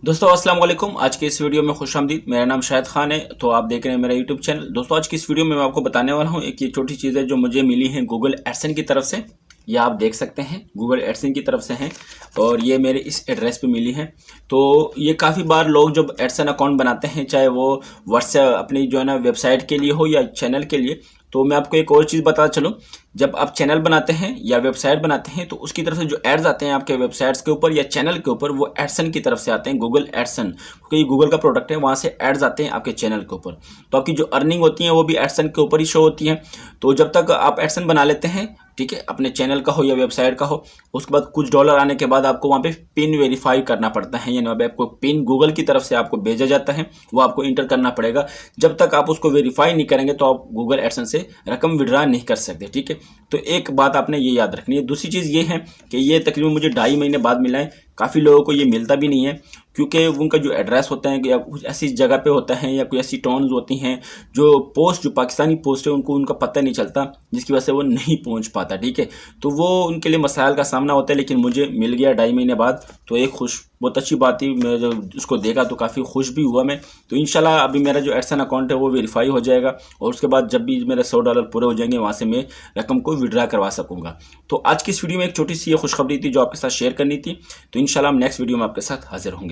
दोस्तों अस्सलाम वालेकुम। आज के इस वीडियो में खुशामदीद। मेरा नाम शाहिद खान है, तो आप देख रहे हैं मेरा यूट्यूब चैनल। दोस्तों आज की इस वीडियो में मैं आपको बताने वाला हूं एक ये छोटी चीज़ है जो मुझे मिली है गूगल एडसेंस की तरफ से। ये आप देख सकते हैं गूगल एडसेंस की तरफ से हैं और ये मेरे इस एड्रेस पे मिली है। तो ये काफ़ी बार लोग जब एडसेंस अकाउंट बनाते हैं, चाहे वो व्हाट्सएप अपनी जो है ना वेबसाइट के लिए हो या चैनल के लिए, तो मैं आपको एक और चीज़ बताता चलूँ। जब आप चैनल बनाते हैं या वेबसाइट बनाते हैं तो उसकी तरफ से जो एड्स आते हैं आपके वेबसाइट्स के ऊपर या चैनल के ऊपर, वो एडसेंस की तरफ से आते हैं, गूगल एडसेंस, क्योंकि ये गूगल का प्रोडक्ट है, वहाँ से एड्स आते हैं आपके चैनल के ऊपर। तो आपकी जो अर्निंग होती है वो भी एडसेंस के ऊपर ही शो होती है। तो जब तक आप एडसेंस बना लेते हैं, ठीक है, अपने चैनल का हो या वेबसाइट का हो, उसके बाद कुछ डॉलर आने के बाद आपको वहाँ पे पिन वेरीफाई करना पड़ता है, यानी वहाँ पे आपको पिन गूगल की तरफ से आपको भेजा जाता है, वो आपको इंटर करना पड़ेगा। जब तक आप उसको वेरीफाई नहीं करेंगे तो आप गूगल एडसेंस से रकम विड्रा नहीं कर सकते, ठीक है। तो एक बात आपने ये याद रखनी है। दूसरी चीज़ ये है कि ये तकरीबन मुझे 2.5 महीने बाद मिला है। काफ़ी लोगों को ये मिलता भी नहीं है, क्योंकि उनका जो एड्रेस होता है या कुछ ऐसी जगह पे होता है या कोई ऐसी टाउन्स होती हैं जो पोस्ट, जो पाकिस्तानी पोस्ट है, उनको उनका पता नहीं चलता, जिसकी वजह से वो नहीं पहुंच पाता, ठीक है। तो वो उनके लिए मसाइल का सामना होता है, लेकिन मुझे मिल गया 2.5 महीने बाद। तो एक बहुत अच्छी बात थी। मैं जब उसको देखा तो काफ़ी खुश भी हुआ मैं। तो इंशाल्लाह अभी मेरा जो एडसेंस अकाउंट है वो वेरीफाई हो जाएगा और उसके बाद जब भी मेरे $100 पूरे हो जाएंगे, वहाँ से मैं रकम को विड्रा करवा सकूँगा। तो आज की इस वीडियो में एक छोटी सी ये खुशखबरी थी जो आपके साथ शेयर करनी थी। तो इंशाल्लाह हम नेक्स्ट वीडियो में आपके साथ हाजिर होंगे।